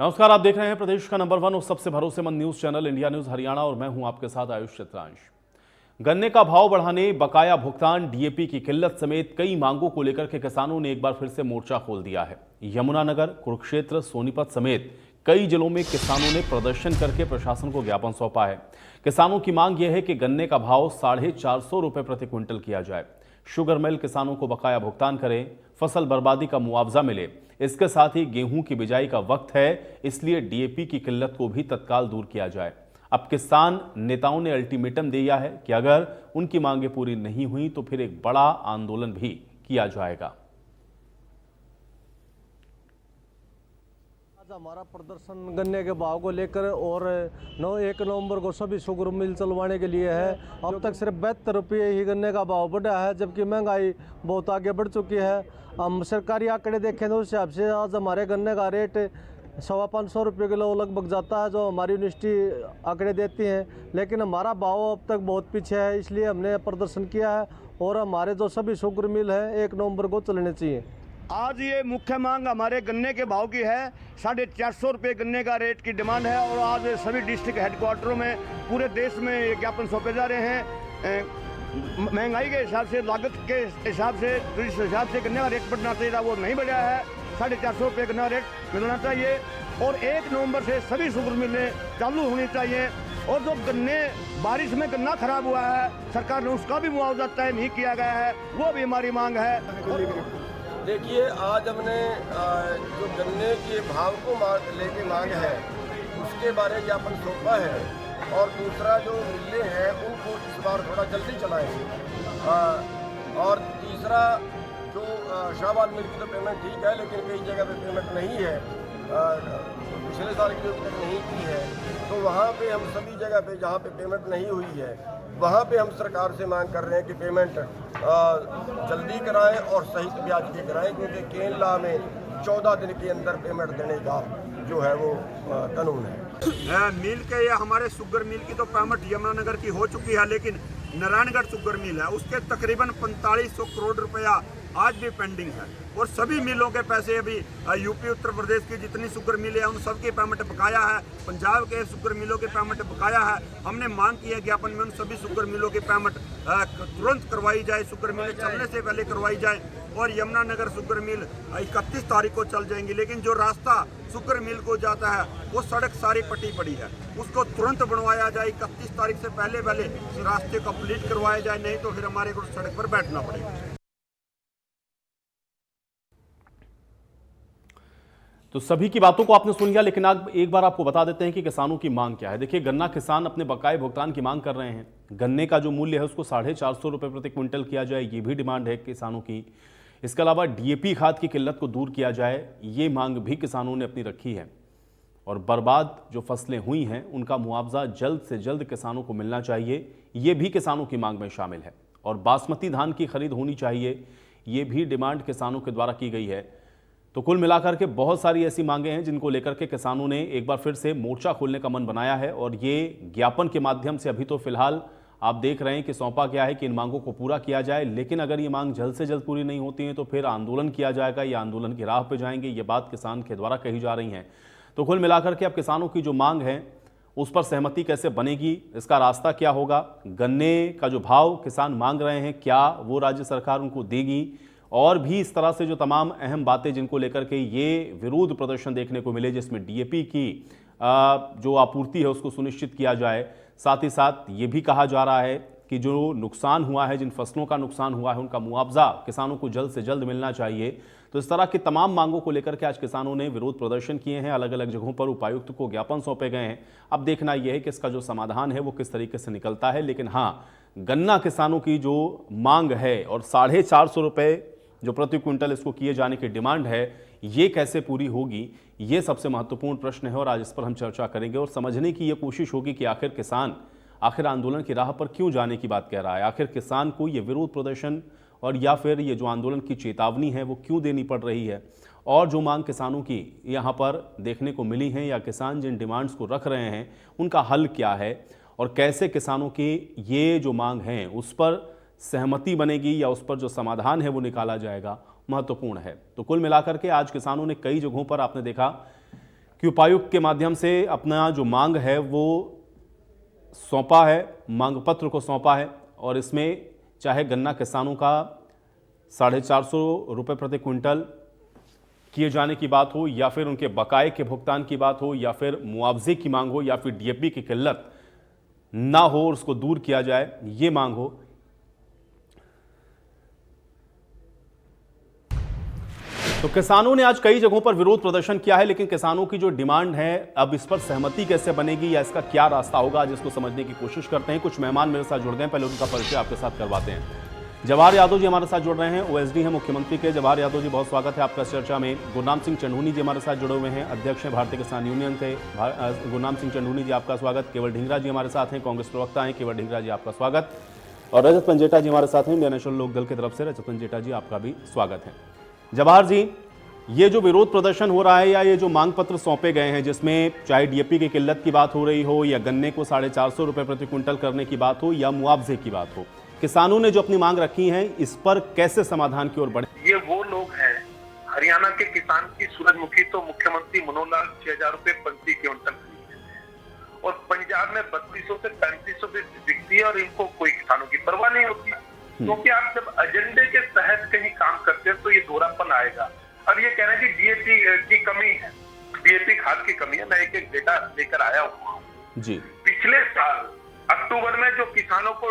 नमस्कार, आप देख रहे हैं प्रदेश का नंबर 1 और सबसे भरोसेमंद news channel India news Haryana और मैं हूं आपके साथ आयुष चित्रांश। गन्ने का भाव बढ़ाने, बकाया भुगतान, डीएपी की किल्लत समेत कई मांगों को लेकर के किसानों ने एक बार फिर से मोर्चा खोल दिया है। यमुनानगर, कुरुक्षेत्र, सोनीपत समेत कई जिलों में किसानों ने प्रदर्शन करके प्रशासन को ज्ञापन सौंपा है। किसानों की मांग यह है कि गन्ने का भाव 450 रुपए प्रति क्विंटल किया जाए, शुगर मिल किसानों को बकाया भुगतान करें, फसल बर्बादी का मुआवजा मिले। इसके साथ ही गेहूं की बिजाई का वक्त है, इसलिए डीएपी की किल्लत को भी तत्काल दूर किया जाए। अब किसान नेताओं ने अल्टीमेटम दिया है कि अगर उनकी मांगें पूरी नहीं हुई तो फिर एक बड़ा आंदोलन भी किया जाएगा। आज हमारा प्रदर्शन गन्ने के भाव को लेकर और 1 नवंबर को सभी शुगर मिल चलवाने के लिए है। अब तक सिर्फ 72 रुपये ही गन्ने का भाव बढ़ा है, जबकि महंगाई बहुत आगे बढ़ चुकी है। हम सरकारी आंकड़े देखें तो उस हिसाब से आज हमारे गन्ने का रेट 550 रुपये किलो लगभग जाता है, जो हमारी यूनिवर्सिटी आंकड़े देती हैं। लेकिन हमारा भाव अब तक बहुत पीछे है, इसलिए हमने प्रदर्शन किया है और हमारे जो सभी शुगर मिल है 1 नवंबर को चलने चाहिए। आज ये मुख्य मांग हमारे गन्ने के भाव की है। 450 रुपये गन्ने का रेट की डिमांड है और आज सभी डिस्ट्रिक्ट हेडक्वार्टरों में पूरे देश में ये ज्ञापन सौंपे जा रहे हैं। महंगाई के हिसाब से, लागत के हिसाब से, जिस हिसाब से गन्ने का रेट बढ़ना चाहिए था वो नहीं बढ़ा है। 450 रुपये गन्ना रेट मिलना चाहिए और 1 नवंबर से सभी शुगर मिलें चालू होनी चाहिए। और जो गन्ने बारिश में गन्ना खराब हुआ है, सरकार ने उसका भी मुआवजा तय नहीं किया गया है, वो भी हमारी मांग है। देखिए, आज हमने जो गन्ने के भाव को लेके मांग है उसके बारे में ज्ञापन सौंपा है और दूसरा जो मिले हैं उनको इस बार थोड़ा जल्दी चलाएंगे। और तीसरा जो शाहबाद मिल की तो पेमेंट ठीक है, लेकिन कई जगह पे पेमेंट नहीं है, पिछले साल की अभी तक नहीं की है, तो वहाँ पे हम सभी जगह पे जहाँ पे पेमेंट नहीं हुई है वहाँ पे हम सरकार से मांग कर रहे हैं कि पेमेंट जल्दी कराएं और सही ब्याज की कराएं, क्योंकि केन लॉ में 14 दिन के अंदर पेमेंट देने का जो है वो कानून है। मिल के या हमारे शुगर मिल की तो पेमेंट यमुनानगर की हो चुकी है, लेकिन नारायणगढ़ शुगर मिल है उसके तकरीबन 4500 करोड़ रुपया आज भी पेंडिंग है और सभी मिलों के पैसे अभी यूपी उत्तर प्रदेश की जितनी शुगर मिलें हैं उन सबकी पेमेंट बकाया है, पंजाब के शुगर मिलों की पेमेंट बकाया है। हमने मांग की है ज्ञापन में उन सभी शुगर मिलों की पेमेंट तुरंत करवाई जाए, शुगर मिलें चलने से पहले करवाई जाए। और यमुनानगर शुगर मिल 31 तारीख को चल जाएंगी, लेकिन जो रास्ता शुगर मिल को जाता है वो सड़क सारी पटी पड़ी है, उसको तुरंत बनवाया जाए। 31 तारीख से पहले रास्ते कंप्लीट करवाया जाए, नहीं तो फिर हमारे को सड़क पर बैठना पड़ेगा। तो सभी की बातों को आपने सुन लिया, लेकिन अब एक बार आपको बता देते हैं कि किसानों की मांग क्या है। देखिए, गन्ना किसान अपने बकाये भुगतान की मांग कर रहे हैं। गन्ने का जो मूल्य है उसको 450 रुपये प्रति क्विंटल किया जाए, ये भी डिमांड है किसानों की। इसके अलावा डीएपी खाद की किल्लत को दूर किया जाए, ये मांग भी किसानों ने अपनी रखी है। और बर्बाद जो फसलें हुई हैं उनका मुआवजा जल्द से जल्द किसानों को मिलना चाहिए, ये भी किसानों की मांग में शामिल है। और बासमती धान की खरीद होनी चाहिए, ये भी डिमांड किसानों के द्वारा की गई है। तो कुल मिलाकर के बहुत सारी ऐसी मांगें हैं जिनको लेकर के किसानों ने एक बार फिर से मोर्चा खोलने का मन बनाया है। और ये ज्ञापन के माध्यम से अभी तो फिलहाल आप देख रहे हैं कि सौंपा गया है कि इन मांगों को पूरा किया जाए, लेकिन अगर ये मांग जल्द से जल्द पूरी नहीं होती है तो फिर आंदोलन किया जाएगा या आंदोलन की राह पर जाएंगे, ये बात किसान के द्वारा कही जा रही है। तो कुल मिलाकर के अब किसानों की जो मांग है उस पर सहमति कैसे बनेगी, इसका रास्ता क्या होगा, गन्ने का जो भाव किसान मांग रहे हैं क्या वो राज्य सरकार उनको देगी, और भी इस तरह से जो तमाम अहम बातें जिनको लेकर के ये विरोध प्रदर्शन देखने को मिले, जिसमें डीएपी की जो आपूर्ति है उसको सुनिश्चित किया जाए। साथ ही साथ ये भी कहा जा रहा है कि जो नुकसान हुआ है, जिन फसलों का नुकसान हुआ है, उनका मुआवजा किसानों को जल्द से जल्द मिलना चाहिए। तो इस तरह की तमाम मांगों को लेकर के आज किसानों ने विरोध प्रदर्शन किए हैं, अलग अलग जगहों पर उपायुक्त को ज्ञापन सौंपे गए हैं। अब देखना यह है कि इसका जो समाधान है वो किस तरीके से निकलता है। लेकिन हाँ, गन्ना किसानों की जो मांग है और 450 रुपये जो प्रति क्विंटल इसको किए जाने की डिमांड है, ये कैसे पूरी होगी, ये सबसे महत्वपूर्ण प्रश्न है। और आज इस पर हम चर्चा करेंगे और समझने की ये कोशिश होगी कि आखिर किसान आखिर आंदोलन की राह पर क्यों जाने की बात कह रहा है, आखिर किसान को ये विरोध प्रदर्शन और या फिर ये जो आंदोलन की चेतावनी है वो क्यों देनी पड़ रही है, और जो मांग किसानों की यहाँ पर देखने को मिली हैं या किसान जिन डिमांड्स को रख रहे हैं उनका हल क्या है, और कैसे किसानों की ये जो मांग हैं उस पर सहमति बनेगी या उस पर जो समाधान है वो निकाला जाएगा, महत्वपूर्ण है। तो कुल मिलाकर के आज किसानों ने कई जगहों पर आपने देखा कि उपायुक्त के माध्यम से अपना जो मांग है वो सौंपा है, मांग पत्र को सौंपा है और इसमें चाहे गन्ना किसानों का 450 रुपये प्रति क्विंटल किए जाने की बात हो या फिर उनके बकाये के भुगतान की बात हो या फिर मुआवजे की मांग हो या फिर डीएपी की किल्लत ना हो और उसको दूर किया जाए, ये मांग हो। तो किसानों ने आज कई जगहों पर विरोध प्रदर्शन किया है, लेकिन किसानों की जो डिमांड है अब इस पर सहमति कैसे बनेगी या इसका क्या रास्ता होगा, आज इसको समझने की कोशिश करते हैं। कुछ मेहमान मेरे साथ जुड़ गए हैं, पहले उनका परिचय आपके साथ करवाते हैं। जवाहर यादव जी हमारे साथ जुड़ रहे हैं, ओएसडी हैं मुख्यमंत्री के। जवाहर यादव जी, बहुत स्वागत है आपका इस चर्चा में। गुरनाम सिंह चंढूनी जी हमारे साथ जुड़े हुए हैं, अध्यक्ष हैं भारतीय किसान यूनियन के। गुरनाम सिंह चंढूनी जी आपका स्वागत। केवल ढींगरा जी हमारे साथ हैं, कांग्रेस प्रवक्ता हैं। केवल ढींगरा जी आपका स्वागत। और रजत पंजेटा जी हमारे साथ हैं, इंडियन नेशनल लोकदल की तरफ से। रजत पंजेटा जी आपका भी स्वागत है। जवाहर जी, ये जो विरोध प्रदर्शन हो रहा है या ये जो मांग पत्र सौंपे गए हैं, जिसमें चाहे डीएपी की किल्लत की बात हो रही हो या गन्ने को 450 रुपये प्रति क्विंटल करने की बात हो या मुआवजे की बात हो, किसानों ने जो अपनी मांग रखी है इस पर कैसे समाधान की ओर बढ़े? ये वो लोग हैं, हरियाणा के किसान की सूरजमुखी तो मुख्यमंत्री मनोहर लाल 6,000 रुपए प्रति क्विंटल खरीदते हैं और पंजाब में 3200 से 3500 बिकती है और इनको कोई किसानों की परवाह नहीं होती, क्योंकि आप जब एजेंडे के तहत कहीं काम करते हैं तो ये दोहरापन आएगा। अब ये कह रहे हैं कि डीएपी की कमी है, डीएपी खाद की कमी है। मैं एक लेकर आया हुआ हूँ जी। पिछले साल अक्टूबर में जो किसानों को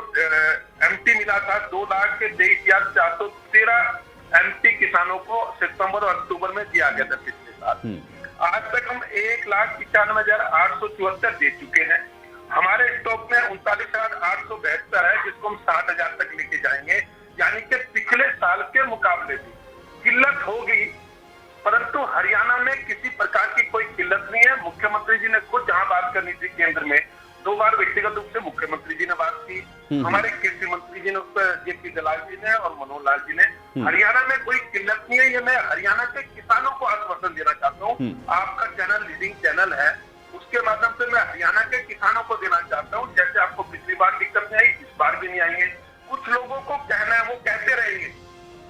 एमटी मिला था 2,23,413 एमटी किसानों को सितंबर और अक्टूबर में दिया गया था पिछले साल। आज तक हम 1,95,874 दे चुके हैं। हमारे स्टॉक में 39,872 है, जिसको हम 60,000 तक लेके जाएंगे, यानी कि पिछले साल के मुकाबले भी किल्लत होगी, परंतु हरियाणा में किसी प्रकार की कोई किल्लत नहीं है। मुख्यमंत्री जी ने खुद जहां बात करनी थी केंद्र में, 2 बार व्यक्तिगत रूप से मुख्यमंत्री जी ने बात की, हमारे कृषि मंत्री जी ने उस पर जेपी दलाल जी ने और मनोहर लाल जी ने। हरियाणा में कोई किल्लत नहीं है, ये मैं हरियाणा के किसानों को आश्वासन देना चाहता हूँ। आपका चैनल लीडिंग चैनल है, उसके माध्यम से मैं हरियाणा के किसानों को देना चाहता हूँ। जैसे आपको पिछली बार दिक्कत नहीं आई, इस बार भी नहीं आई है। कुछ लोगों को कहना है, वो कहते रहेंगे,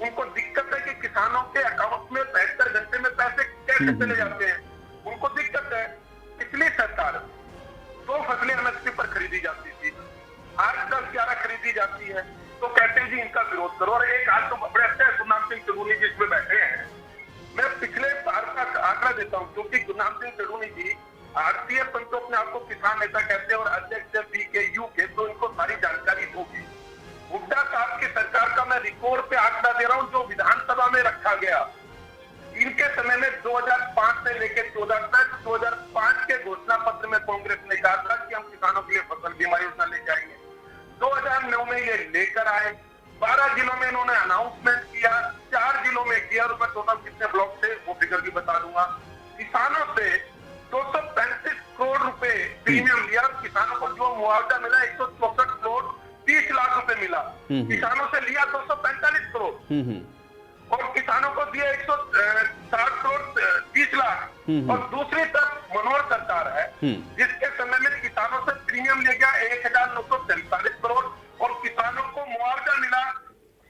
उनको दिक्कत है कि किसानों के अकाउंट में 72 घंटे में पैसे कैसे चले जाते हैं, उनको दिक्कत है। पिछली सरकार 2 फसलें एमएसपी पर खरीदी जाती थी, आज 10-11 खरीदी जाती है, तो कहते हैं जी इनका विरोध करो। और एक आज तो बड़े अच्छे गुरनाम सिंह चंढूनी जी इसमें बैठे हैं, मैं पिछले बार का आंकड़ा देता हूँ, क्योंकि गुरनाम सिंह चंढूनी जी आरतीय पंचों अपने आपको किसान नेता कहते हैं और अध्यक्ष पीकेयू के, तो इनको सारी जानकारी होगी। हुड्डा साहब की सरकार का मैं रिकॉर्ड पे आंकड़ा दे रहा हूं, जो विधानसभा में रखा गया। इनके समय में 2005 से लेकर 14 तक, 2005 के घोषणा पत्र में कांग्रेस ने कहा था कि हम किसानों के लिए फसल बीमा योजना लेके आएंगे। 2009 में ये लेकर आए, 12 जिलों में इन्होंने अनाउंसमेंट किया, 4 जिलों में किया, और मैं टोटल कितने ब्लॉक थे वो फिगर भी बता दूंगा। किसानों से 235 करोड़ रुपए प्रीमियम लिया, किसानों को जो मुआवजा मिला 164 करोड़ 30 लाख रुपए मिला। किसानों से लिया 245 करोड़ और किसानों को दिया 160 करोड़ 30 लाख। और दूसरी तरफ मनोहर सरकार है, जिसके समय में किसानों से प्रीमियम ले गया 1,943 करोड़ और किसानों को मुआवजा मिला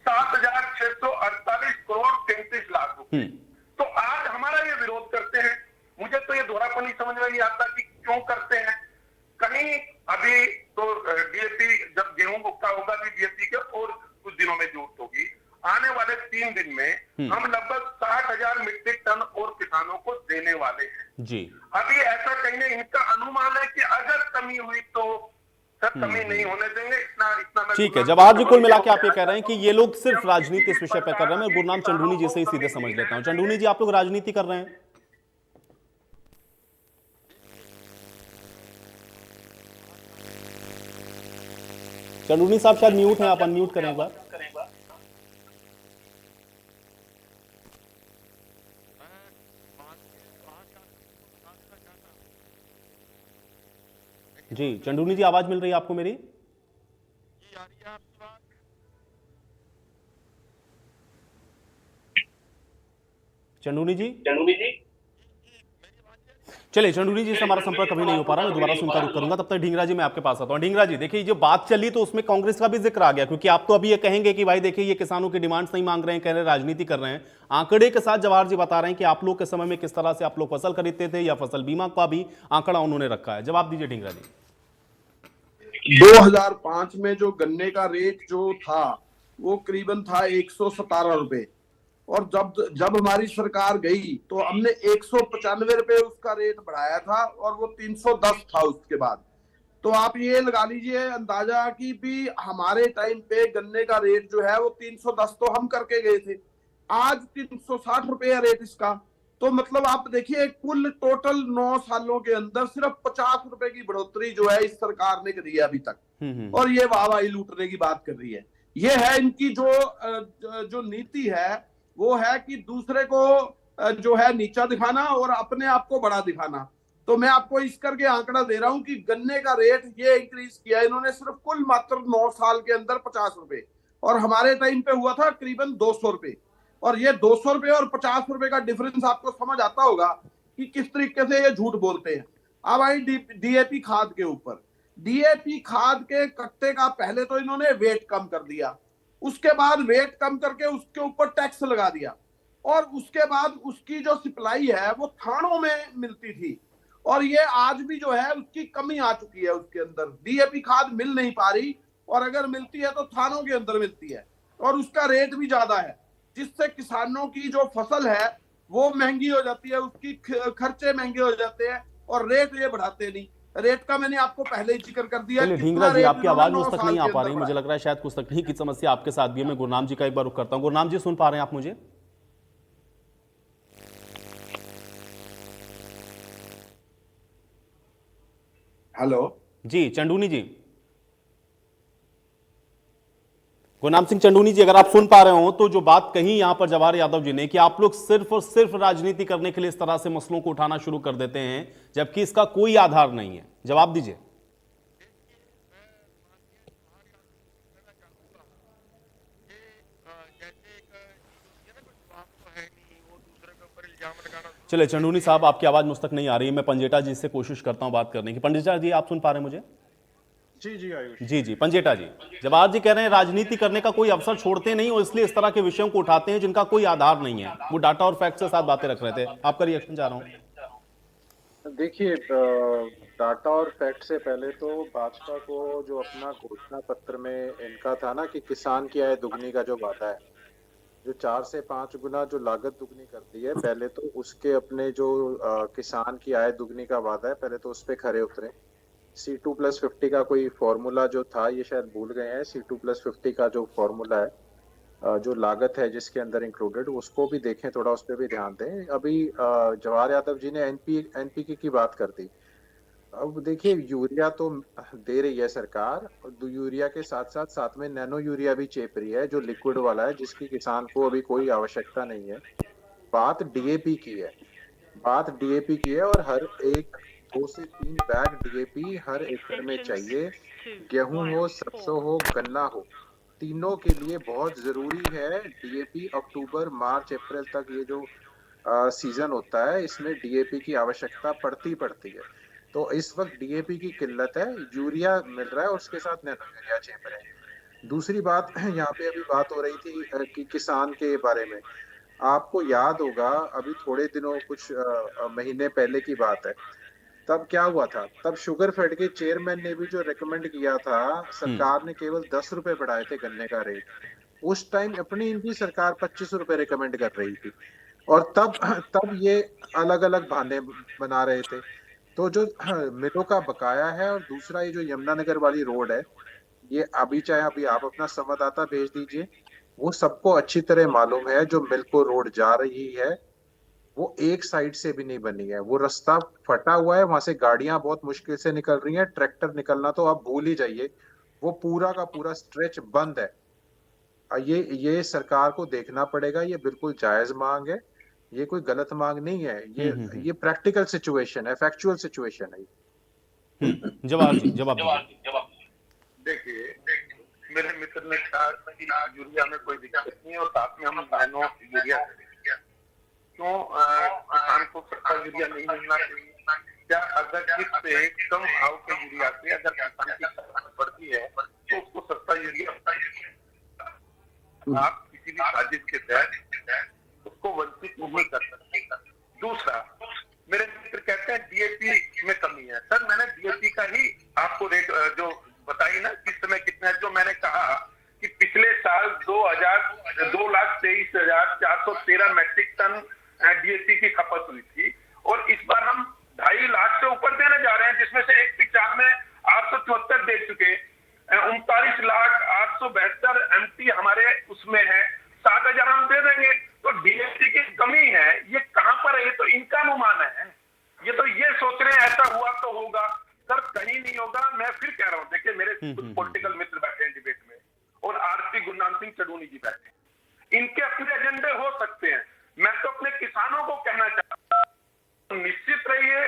7,648 करोड़ 33 लाख रुपए। तो आज हमारा ये विरोध करते हैं, मुझे तो ये दोहरापन ही समझ में नहीं आता कि क्यों करते हैं। कहीं अभी तो डीएपी जब गेहूं भुगता होगा भी डीएपी के और कुछ दिनों में जरूरत होगी, आने वाले 3 दिन में हम लगभग 60,000 मीट्रिक टन और किसानों को देने वाले हैं जी। अभी ऐसा कहीं इनका अनुमान है कि अगर कमी हुई तो सर कमी नहीं होने देंगे, इतना ठीक है। जवाहर जी, कुल मिला के आप ये कह रहे हैं कि ये लोग सिर्फ राजनीति इस विषय पर कर रहे हैं। मैं गुरनाम चंढूनी जी से ही सीधे समझ लेता हूँ। चंढूनी जी, आप लोग राजनीति कर रहे हैं? चंढूनी साहब शायद म्यूट हैं, आप अनम्यूट करें एक बार। जी चंढूनी जी, आवाज मिल रही है आपको मेरी? चंढूनी जी, चलिए, चंदूनी जी से हमारा संपर्क अभी नहीं हो पा रहा, मैं दोबारा से उनका रुख करूंगा। तब तक ढींगरा जी मैं आपके पास आता हूं। ढींगरा जी, देखिए जो बात चली तो उसमें कांग्रेस का भी जिक्र आ गया, क्योंकि आप तो अभी ये कहेंगे कि भाई देखिए ये किसानों की डिमांड्स नहीं मांग रहे हैं, कह रहे राजनीति कर रहे हैं। आंकड़े के साथ जवाहर जी बता रहे हैं कि आप लोग के समय में किस तरह से आप लोग फसल खरीदते थे, या फसल बीमा का भी आंकड़ा उन्होंने रखा है। जवाब दीजिए ढींगरा जी। 2005 में जो गन्ने का रेट जो था वो करीबन था 117 रुपए, और जब हमारी सरकार गई तो हमने 195 रुपए उसका रेट बढ़ाया था, और वो 310 था उसके बाद। तो आप ये लगा लीजिए अंदाजा कि भी हमारे टाइम पे गन्ने का रेट जो है वो 310 तो हम करके गए थे, आज 360 रुपए रेट इसका। तो मतलब आप देखिए कुल टोटल 9 सालों के अंदर सिर्फ 50 रुपए की बढ़ोतरी जो है इस सरकार ने करी है अभी तक, और ये वाहवाही लूटने की बात कर रही है। ये है इनकी जो नीति है, वो है कि दूसरे को जो है नीचा दिखाना और अपने आप को बड़ा दिखाना। तो मैं आपको इस करके आंकड़ा दे रहा हूं कि गन्ने का रेट ये इंक्रीज किया इन्होंने सिर्फ कुल मात्र 9 साल के अंदर 50 रुपए, और हमारे टाइम पे हुआ था करीबन 200 रुपए। और ये 200 रुपए और 50 रुपए का डिफरेंस आपको समझ आता होगा कि किस तरीके से ये झूठ बोलते हैं। अब आई डीएपी खाद के ऊपर। डीएपी खाद के कट्टे का पहले तो इन्होंने वेट कम कर दिया, उसके बाद वेट कम करके उसके ऊपर टैक्स लगा दिया, और उसके बाद उसकी जो सप्लाई है वो थानों में मिलती थी, और ये आज भी जो है उसकी कमी आ चुकी है। उसके अंदर डीएपी खाद मिल नहीं पा रही, और अगर मिलती है तो थानों के अंदर मिलती है, और उसका रेट भी ज्यादा है, जिससे किसानों की जो फसल है वो महंगी हो जाती है, उसकी खर्चे महंगे हो जाते हैं, और रेट ये बढ़ाते नहीं। रेट का मैंने आपको पहले ही जिक्र कर दिया। चलिए ढींगरा जी, आपकी आवाज मुझ तक नहीं आ पा रही, मुझे लग रहा है शायद कुछ तकनीकी समस्या आपके साथ भी है। मैं गुरनाम जी का एक बार रुख करता हूं। गुरनाम जी, सुन पा रहे हैं आप मुझे? हेलो जी, चंदूनी जी, गुरनाम सिंह चंदूनी जी, अगर आप सुन पा रहे हो तो जो बात कही यहां पर जवाहर यादव जी ने कि आप लोग सिर्फ और सिर्फ राजनीति करने के लिए इस तरह से मसलों को उठाना शुरू कर देते हैं, जबकि इसका कोई आधार नहीं है। जवाब दीजिए। चलिए चंदूनी साहब, आपकी आवाज मुझ तक नहीं आ रही है। मैं पंजेटा जी से कोशिश करता हूं बात करने की। पंजेटा जी, आप सुन पा रहे हैं मुझे? जी आयुष जी पंजेटा जी, जवाहर जी कह रहे हैं राजनीति करने का कोई अवसर छोड़ते नहीं, और इसलिए इस तरह के विषयों को उठाते हैं जिनका कोई आधार नहीं है। वो डाटा और फैक्ट के साथ बातें रख रहे थे। आपका रिएक्शन चाह रहा हूं। देखिए, डाटा और फैक्ट से पहले तो भाजपा को जो अपना घोषणा पत्र में इनका था ना कि किसान की आय दुगनी का जो वादा है, जो 4 से 5 गुना जो लागत दुगनी करती है, पहले तो उसके अपने जो किसान की आय दुगनी का वादा है, पहले तो उस पर खरे उतरे। C2+50 का कोई फॉर्मूला जो था, ये शायद भूल गए हैं। C2+50 का जो फॉर्मूला है, जो लागत है जिसके अंदर इंक्लूडेड, उसको भी देखें थोड़ा, उस पर भी ध्यान दें। अभी जवाहर यादव जी ने एनपीके की बात कर दी। अब देखिए, यूरिया तो दे रही है सरकार, और यूरिया के साथ में नैनो यूरिया भी चेप रही है, जो लिक्विड वाला है, जिसकी किसान को अभी कोई आवश्यकता नहीं है। बात डीएपी की है, और हर एक 2 से 3 बैग डीएपी हर एकड़ में चाहिए। गेहूं हो, सरसों हो, गन्ना हो, तीनों के लिए बहुत जरूरी है डीएपी। अक्टूबर, मार्च, अप्रैल तक ये जो सीजन होता है, इसमें डीएपी की आवश्यकता पड़ती है। तो इस वक्त डीएपी की किल्लत है, यूरिया मिल रहा है और उसके साथ नैनो यूरिया चेप रहे हैं। दूसरी बात, यहाँ पे अभी बात हो रही थी कि किसान के बारे में, आपको याद होगा अभी थोड़े दिनों, कुछ महीने पहले की बात है, तब क्या हुआ था? तब शुगर फेड के चेयरमैन ने भी जो रेकमेंड किया था, सरकार ने केवल 10 रुपए बढ़ाए थे गन्ने का रेट। उस टाइम अपनी इनकी सरकार 25 रुपए रिकमेंड कर रही थी, और तब ये अलग अलग बहाने बना रहे थे। तो जो मिलों का बकाया है, और दूसरा ये जो यमुनानगर वाली रोड है, ये अभी चाहे अभी आप अपना संवाददाता भेज दीजिए, वो सबको अच्छी तरह मालूम है, जो मिल को रोड जा रही है वो एक साइड से भी नहीं बनी है, वो रास्ता फटा हुआ है, वहां से गाड़ियां बहुत मुश्किल से निकल रही हैं, ट्रैक्टर निकलना तो आप भूल ही जाइए, वो पूरा का पूरा स्ट्रेच बंद है। ये सरकार को देखना पड़ेगा, ये बिल्कुल जायज मांग है, ये कोई गलत मांग नहीं है, ये प्रैक्टिकल सिचुएशन है, फैक्चुअल सिचुएशन है। जवाहर जी, जवाब देखिए, मेरे मित्र ने कहा कि यूरिया में कोई दिक्कत नहीं है, और साथ में हम नैनो यूरिया क्यों किसान को सस्ता यूरिया नहीं मिलना चाहिए? क्या अगर इससे कम भाव के यूरिया से अगर किसान की खपत बढ़ती है तो उसको सस्ता यूरिया आप किसी भी साजिश के तहत उसको वंचित नहीं कर सकते। दूसरा, मेरे मित्र कहते हैं डीएपी में कमी है। सर, मैंने डीएपी का ही आपको रेट जो बताई ना किस समय कितना है, जो मैंने कहा कि पिछले साल 2,23,413 मैट्रिक टन डीएपी की खपत हुई थी और इस बार हम 2.5 लाख से ऊपर देने जा रहे हैं, जिसमें से 1,95,874 दे चुके, 39,872 एमटी हमारे उसमें है, 7,000 हम दे देंगे। तो डीएपी की कमी है, ये कहां पर है? ये तो इनका अनुमान है, ये तो ये सोच रहे हैं ऐसा हुआ तो होगा। सर, कहीं नहीं होगा। मैं फिर कह रहा हूं, देखिए मेरे कुछ पॉलिटिकल मित्र बैठे हैं डिबेट में और आरती गुरनाम सिंह चडूनी जी बैठे हैं, इनके अपने एजेंडे हो सकते हैं। मैं तो अपने किसानों को कहना चाहता हूं, निश्चित रहिए,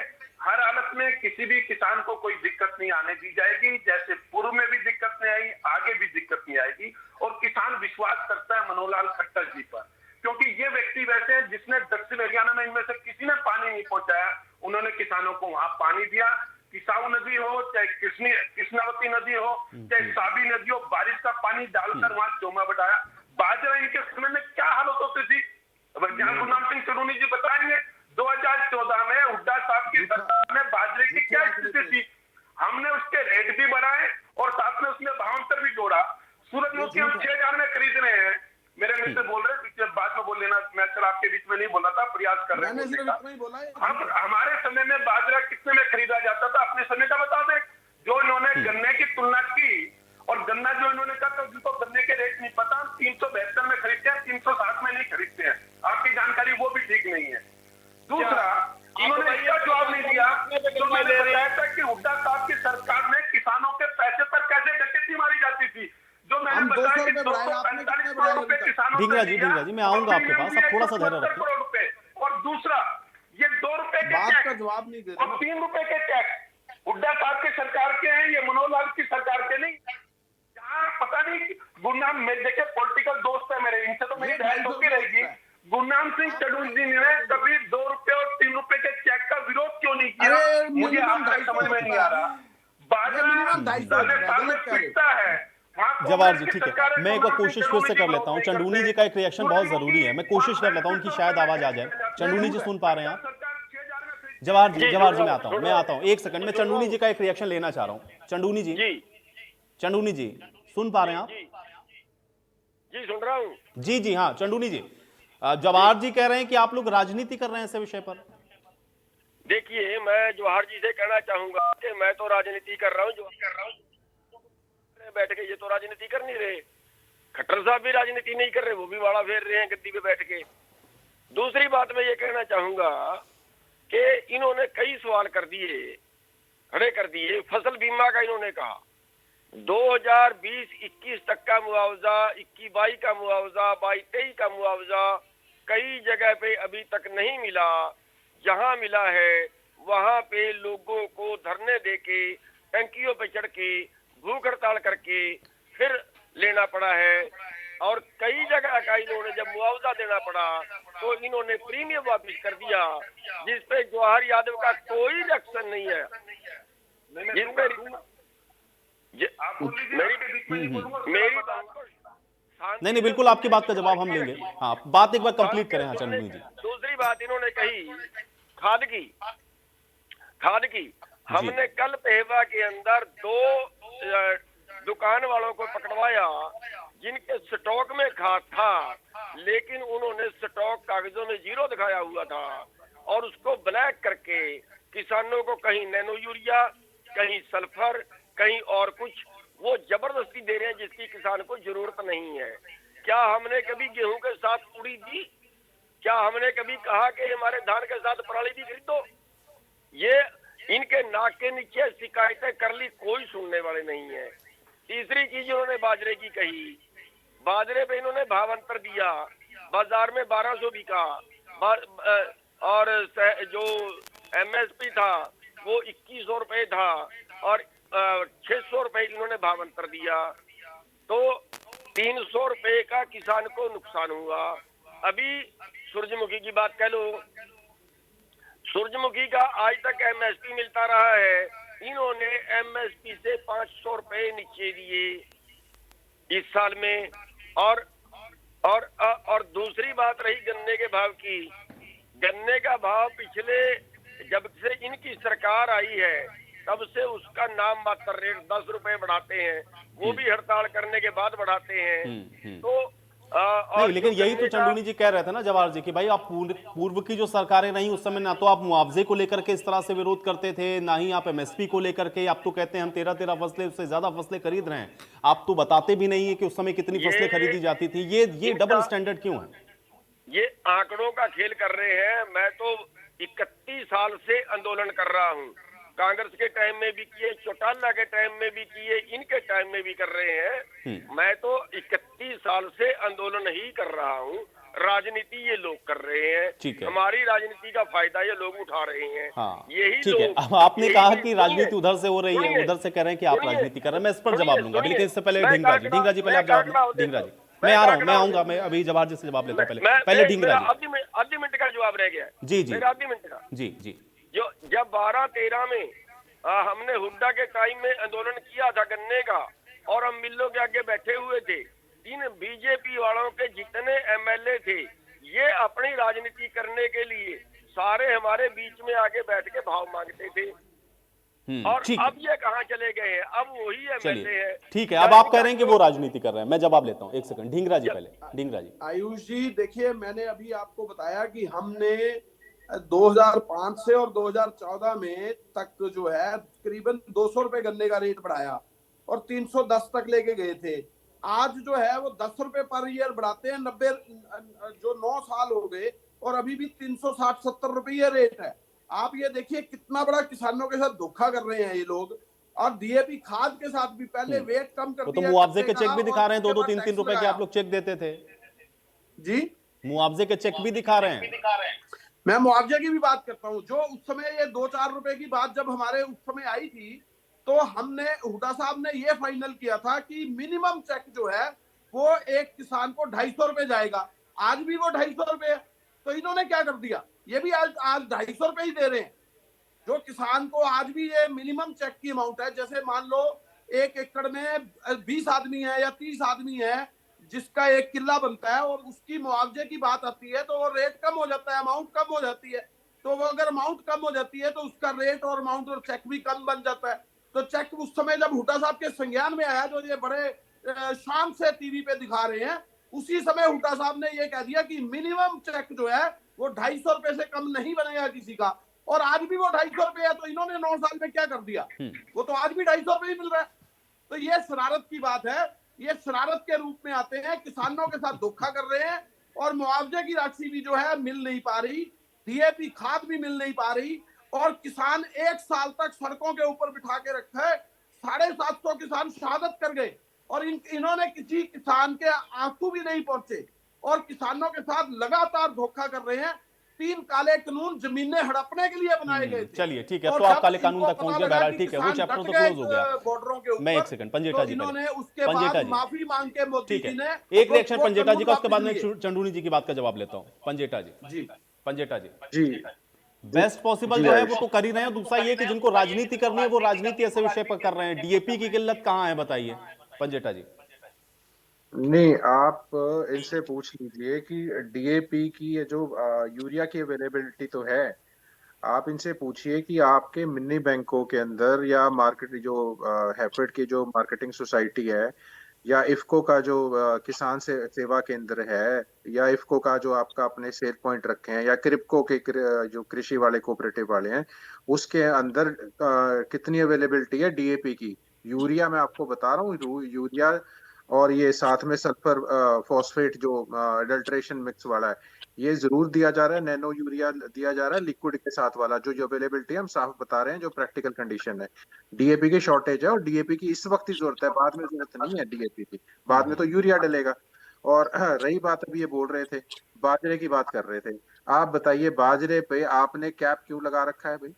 हर हालत में किसी भी किसान को कोई दिक्कत नहीं आने दी जाएगी। जैसे पूर्व में भी दिक्कत नहीं आई, आगे भी दिक्कत नहीं आएगी। और किसान विश्वास करता है मनोहर खट्टर जी पर, क्योंकि ये व्यक्ति वैसे हैं जिसने दक्षिण हरियाणा में इनमें से किसी ने पानी नहीं पहुंचाया, उन्होंने किसानों को वहां पानी दिया। किसाऊ नदी हो, चाहे कृष्णावती नदी हो, चाहे साबी नदी हो, बारिश का पानी डालकर वहां चोमा बढ़ाया। बाजरा इनके समय में क्या हालत होती थी, ज्ञान गुरनाम सिंह चडूनी जी बताएंगे। 2014 में हुड्डा साहब की सरकार में बाजरे की क्या स्थिति थी? हमने उसके रेट भी बढ़ाए और साथ में उसमें भावांतर भी जोड़ा। सूरजमुखी हम 6,000 में खरीद रहे हैं। मेरे मित्र बोल रहे पीछे बाद में बोल लेना, मैं चल आपके बीच में नहीं बोला था, प्रयास कर रहे हैं। हम हमारे समय में बाजरा कितने में खरीदा जाता था, अपने समय का बता दें। जो इन्होंने गन्ने की तुलना की और गन्ना जो इन्होंने कहा था, जिनको गन्ने के रेट नहीं पता, 372 में खरीदते हैं, 360 में नहीं खरीदते हैं। आपकी जानकारी वो भी ठीक नहीं है। दूसरा, इन्होंने इसका जवाब नहीं दिया जो मैंने बताया था कि हुड्डा साहब की सरकार में किसानों के पैसे पर कैसे डकैती मारी जाती थी। जो मैंने बताया कि 245 करोड़ रुपए किसानों ढींगरा जी, मैं आऊंगा आपके पास, आप थोड़ा सा धैर्य रखिए। करोड़ रुपए। और दूसरा, ये 2 रुपए के बात का टैक्स जवाब नहीं दे और 3 रुपए के टैक्स हुड्डा साहब की सरकार के हैं, ये मनोहर लाल की सरकार के नहीं। यहाँ पता नहीं, गुरनाम में देखे पॉलिटिकल दोस्त है मेरे, इनसे तो मेरी बहस होती रहेगी। गुरनाम सिंह चडूनी जी ने कभी 2 रुपए और 3 रुपए के चेक का विरोध क्यों नहीं किया, मुझे आज तक समझ में नहीं आ रहा। बाजरा है। जवाहर जी, ठीक है, मैं एक बार कोशिश फिर से कर लेता हूं। चंडूनी जी का एक रिएक्शन बहुत जरूरी है, मैं कोशिश कर लेता हूं, उनकी शायद आवाज आ जाए। चंडूनी जी सुन पा रहे हैं आप? जवाहर जी मैं आता हूं 1 सेकंड में। चंडूनी जी का एक रिएक्शन लेना चाह रहा हूं। चंडूनी जी सुन पा रहे हैं आप? जी सुन रहा हूं। जी हाँ, चंडूनी जी, जवाहर जी कह रहे हैं कि आप लोग राजनीति कर रहे हैं इस विषय पर। देखिए, मैं जवाहर जी से कहना चाहूंगा कि मैं तो राजनीति कर रहा हूं, जो कर रहा हूं बैठ के, ये तो राजनीति कर नहीं रहे। खट्टर साहब भी राजनीति नहीं कर रहे, वो भी वाड़ा फेर रहे हैं गद्दी पे बैठ के। दूसरी बात मैं ये कहना चाहूंगा कि इन्होंने कई सवाल खड़े कर दिए। फसल बीमा का इन्होंने कहा 2020-21 तक का मुआवजा, 21-22 का मुआवजा, 22-23 का मुआवजा कई जगह पे अभी तक नहीं मिला। जहां मिला है वहां पे लोगों को धरने देके, टंकियों पे चढ़ के, भूख हड़ताल करके फिर लेना पड़ा है। और कई जगह का इन्होंने जब मुआवजा देना पड़ा तो इन्होंने प्रीमियम वापस कर दिया, जिसपे जवाहर यादव का कोई रिएक्शन नहीं है। नहीं, बिल्कुल आपकी बात का जवाब हम लेंगे। हाँ, बात एक बार कंप्लीट करें। हाँ चंडूनी जी, दूसरी बात इन्होंने कही खाद की हमने कल पेहवा के अंदर 2 दुकान वालों को पकड़वाया जिनके स्टॉक में खाद था, लेकिन उन्होंने स्टॉक कागजों में 0 दिखाया हुआ था और उसको ब्लैक करके किसानों को कहीं नैनो यूरिया, कहीं सल्फर, कहीं और कुछ वो जबरदस्ती दे रहे हैं जिसकी किसान को जरूरत नहीं है। क्या हमने कभी गेहूं के साथ उड़ी दी? क्या हमने कभी कहा कि हमारे धान के साथ पराली भी खरीदो? ये इनके नाक के नीचे शिकायतें कर ली, कोई सुनने वाले नहीं है। तीसरी चीज उन्होंने बाजरे की कही, बाजरे पे इन्होंने भावांतर दिया, बाजार में 1200 बिका और जो एमएसपी था वो 2100 रुपए था और 600 रुपए इन्होंने भावांतर दिया, तो 300 रुपए का किसान को नुकसान हुआ। अभी सूरजमुखी की बात कह लो, सूरजमुखी का आज तक एमएसपी मिलता रहा है, इन्होंने एमएसपी से 500 रुपए नीचे दिए इस साल में। और दूसरी बात रही गन्ने के भाव की। गन्ने का भाव पिछले जब से इनकी सरकार आई है तब से उसका नाम मात्र रेट 10 रुपए बढ़ाते हैं, वो भी हड़ताल करने के बाद बढ़ाते हैं। तो नहीं, लेकिन यही तो चंदूनी जी कह रहे थे ना जवाहर जी कि भाई आप पूर्व की जो सरकारें रही उस समय ना तो आप मुआवजे को लेकर के इस तरह से विरोध करते थे, ना ही आप एमएसपी को लेकर के। आप तो कहते हैं हम 13 फसलें उससे ज्यादा फसलें खरीद रहे हैं, आप तो बताते भी नहीं है कि उस समय कितनी फसलें खरीदी जाती थी। ये डबल स्टैंडर्ड क्यों है? ये आंकड़ों का खेल कर रहे हैं। मैं तो 31 साल से आंदोलन कर रहा हूँ, कांग्रेस के टाइम में भी किए, चौटाला के टाइम में भी किए, इनके टाइम में भी कर रहे हैं। मैं तो 31 साल से आंदोलन ही कर रहा हूँ। राजनीति ये लोग कर रहे हैं, हमारी राजनीति का फायदा ये लोग उठा रहे हैं। हाँ, यही ठीक है। अब आपने कहा कि राजनीति उधर से हो रही है, उधर से कह रहे हैं कि आप राजनीति कर रहे हैं, मैं इस पर जवाब लूंगा। लेकिन इससे पहले ढींगरा जी पहले आप जवाब। ढींगरा जी मैं आ रहा हूँ, मैं आऊंगा, मैं अभी जवाहर जी से जवाब लेता हूँ। पहले ढींगरा जी। आधी मिनट का जवाब रह गया। जी आधी मिनट का। जी जो जब 12-13 में हमने हुड्डा के टाइम में आंदोलन किया था गन्ने का, और हम मिलों के आगे बैठे हुए थे, इन बीजेपी वालों के जितने एमएलए थे ये अपनी राजनीति करने के लिए सारे हमारे बीच में आगे बैठ के भाव मांगते थे। और अब ये कहां चले गए हैं? अब वही एमएलए है। ठीक है, अब आप कह रहे हैं कि वो राजनीति कर रहे हैं। मैं जवाब लेता हूं, एक सेकंड। ढींगरा जी पहले। ढींगरा जी। आयुष जी देखिए, मैंने अभी आपको बताया कि हमने 2005 से और 2014 में तक जो है करीबन 200 रुपए गन्ने का रेट बढ़ाया और 310 तक लेके गए थे। आज जो है वो 10 रुपए पर ईयर बढ़ाते हैं। 9 साल हो गए और अभी भी 360-70 रुपए ये रेट है। आप ये देखिए कितना बड़ा किसानों के साथ धोखा कर रहे हैं ये लोग। और डीएपी खाद के साथ भी पहले वेट कम कर दिया। तो मुआवजे के चेक भी दिखा रहे हैं, 2-2, 3-3 रुपए के आप लोग चेक देते थे जी। मुआवजे के चेक भी दिखा रहे हैं। मैं मुआवजे की भी बात करता हूँ। जो उस समय ये 2-4 रुपए की बात जब हमारे उस समय आई थी तो हमने, हुड्डा साहब ने ये फाइनल किया था कि मिनिमम चेक जो है वो एक किसान को 250 रुपए जाएगा। आज भी वो 250 रुपए है। तो इन्होंने क्या कर दिया, ये भी आज 250 रुपए ही दे रहे हैं जो किसान को। आज भी ये मिनिमम चेक की अमाउंट है। जैसे मान लो 1 एकड़ में 20 आदमी है या 30 आदमी है जिसका 1 किल्ला बनता है और उसकी मुआवजे की बात आती है तो वो रेट कम हो जाता है, अमाउंट कम हो जाती है। तो वो अगर अमाउंट कम हो जाती है तो उसका रेट और अमाउंट और चेक भी कम बन जाता है। तो चेक उस समय जब हुड्डा साहब के संज्ञान में आया, जो ये बड़े शान से टीवी पे दिखा रहे हैं, उसी समय हुड्डा साहब ने ये कह दिया कि मिनिमम चेक जो है वो 250 रुपए से कम नहीं बनेगा किसी का। और आज भी वो 250 रुपए है। तो इन्होंने 9 साल में क्या कर दिया, वो तो आज भी 250 रुपए ही मिल रहा है। तो ये शरारत की बात है। ये शरारत के रूप में आते हैं, किसानों के साथ धोखा कर रहे हैं और मुआवजे की राशि भी जो है मिल नहीं पा रही, डीएपी खाद भी मिल नहीं पा रही। और किसान 1 साल तक सड़कों के ऊपर बिठा के रखा है। 750 किसान शहादत कर गए और इन्होंने किसी किसान के आंसू भी नहीं पहुंचे और किसानों के साथ लगातार धोखा कर रहे हैं। 3 काले कानून जमीनें हड़पने के लिए बनाए गए थे। चलिए ठीक है, तो आप काले कानून तक पहुंच गए। बहरहाल ठीक है, वो चैप्टर तो क्लोज हो गया बॉर्डरों के ऊपर। मैं 1 सेकंड पंजेटा जी इन्होंने उसके बाद माफी मांग के मोदी जी ने एक रिएक्शन पंजेटा जी का, उसके बाद मैं चंदूनी जी की बात का जवाब लेता हूँ। पंजेटा जी। पंजेटा जी बेस्ट पॉसिबल जो है वो तो कर ही रहे हैं। दूसरा ये कि जिनको राजनीति करनी है वो राजनीति ऐसे विषय पर कर रहे हैं। डीएपी की किल्लत कहाँ है बताइए पंजेटा जी। नहीं, आप इनसे पूछ लीजिए कि डीएपी की ये जो यूरिया की अवेलेबिलिटी तो है, आप इनसे पूछिए कि आपके मिनी बैंकों के अंदर या मार्केट जो हैफेड की जो मार्केटिंग सोसाइटी है या इफ्को का जो किसान से सेवा केंद्र है या इफ्को का जो आपका अपने सेल पॉइंट रखे हैं या क्रिप्को के जो कृषि वाले कोऑपरेटिव वाले हैं, उसके अंदर कितनी अवेलेबिलिटी है डीएपी की। यूरिया मैं आपको बता रहा हूँ, यूरिया और ये साथ में सल्फर फॉस्फेट जो अडल्ट्रेशन मिक्स वाला है, ये जरूर दिया जा रहा है। नैनो यूरिया दिया जा रहा है लिक्विड के साथ वाला। जो अवेलेबिलिटी है हम साफ बता रहे हैं, जो प्रैक्टिकल कंडीशन है। डीएपी की शॉर्टेज है और डीएपी की इस वक्त ही जरूरत है, बाद में जरूरत नहीं है डीएपी की। बाद में तो यूरिया डलेगा। और रही बात, अभी ये बोल रहे थे बाजरे की बात कर रहे थे, आप बताइए बाजरे पे आपने कैप क्यों लगा रखा है भाई?